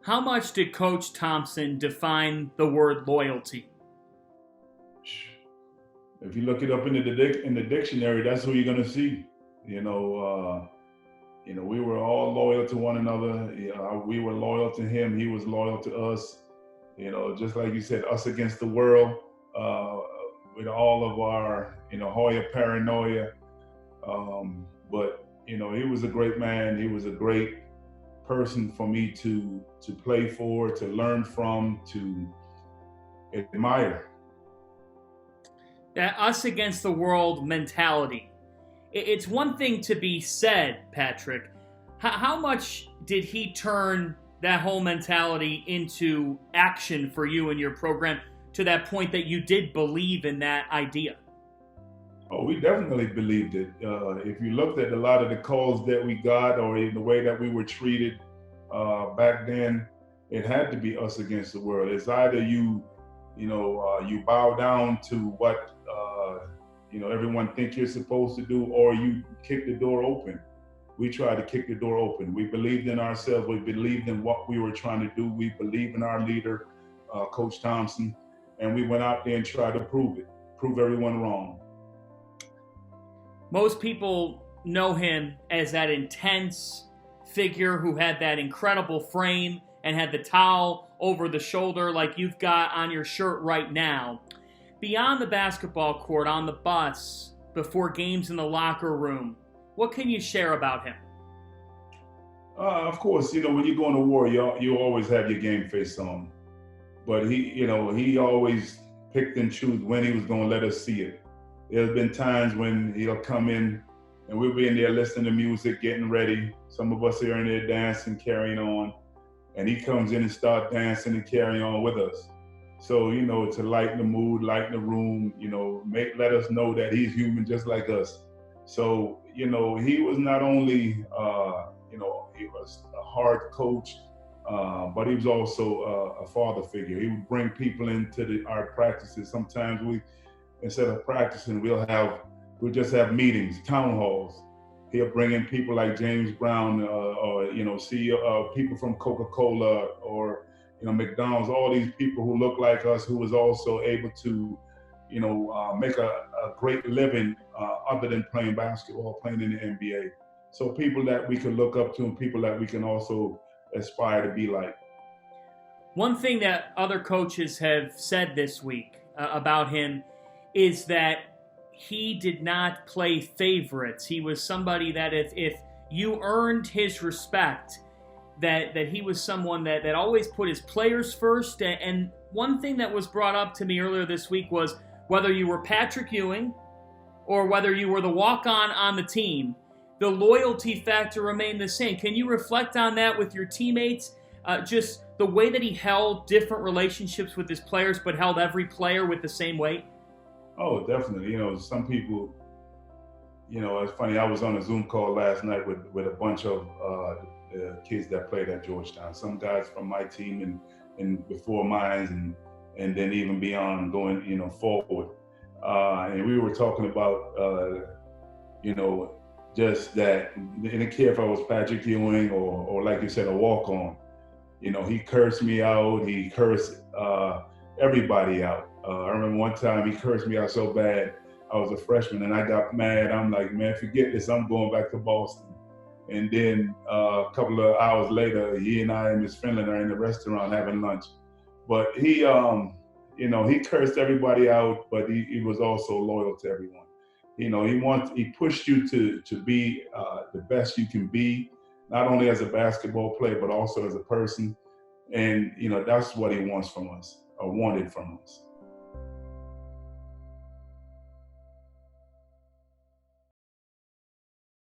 How much did Coach Thompson define the word loyalty? If you look it up in the dictionary, that's who you're gonna see. You know, we were all loyal to one another. We were loyal to him. He was loyal to us. Just like you said, us against the world. Uh, with all of our, Hoya paranoia. But he was a great man. He was a great person for me to play for, to learn from, to admire. That us against the world mentality. It's one thing to be said, Patrick. How much did he turn that whole mentality into action for you and your program to that point that you did believe in that idea? Oh, we definitely believed it. If you looked at a lot of the calls that we got, or in the way that we were treated back then, it had to be us against the world. It's either you bow down to what everyone think you're supposed to do, or you kick the door open. We tried to kick the door open. We believed in ourselves. We believed in what we were trying to do. We believed in our leader, Coach Thompson, and we went out there and tried to prove everyone wrong. Most people know him as that intense figure who had that incredible frame and had the towel over the shoulder like you've got on your shirt right now. Beyond the basketball court, on the bus, before games in the locker room, what can you share about him? Of course, when you go into war, you always have your game face on. But he always picked and chose when he was going to let us see it. There's been times when he'll come in and we'll be in there listening to music, getting ready. Some of us are in there dancing, carrying on. And he comes in and starts dancing and carrying on with us. So, to lighten the mood, lighten the room, let us know that he's human just like us. So, he was not only, he was a hard coach, but he was also a father figure. He would bring people into our practices. Sometimes instead of practicing, we'll just have meetings, town halls. He'll bring in people like James Brown, or CEO, people from Coca-Cola, or McDonald's. All these people who look like us, who was also able to, make a great living other than playing basketball, playing in the NBA. So people that we can look up to, and people that we can also aspire to be like. One thing that other coaches have said this week about him is that he did not play favorites. He was somebody that if you earned his respect, that he was someone that always put his players first. And one thing that was brought up to me earlier this week was whether you were Patrick Ewing or whether you were the walk-on on the team, the loyalty factor remained the same. Can you reflect on that with your teammates? Just the way that he held different relationships with his players, but held every player with the same weight? Oh, definitely. Some people, it's funny. I was on a Zoom call last night with a bunch of kids that played at Georgetown. Some guys from my team and before mine, and then even beyond, going forward. And we were talking about just that. They didn't care if I was Patrick Ewing or like you said, a walk-on. He cursed me out. He cursed everybody out. I remember one time he cursed me out so bad. I was a freshman and I got mad. I'm like, man, forget this. I'm going back to Boston. And then a couple of hours later, he and I and Miss Finland are in the restaurant having lunch. But he cursed everybody out, but he was also loyal to everyone. He pushed you to be the best you can be, not only as a basketball player, but also as a person. And, that's what he wants from us, or wanted from us.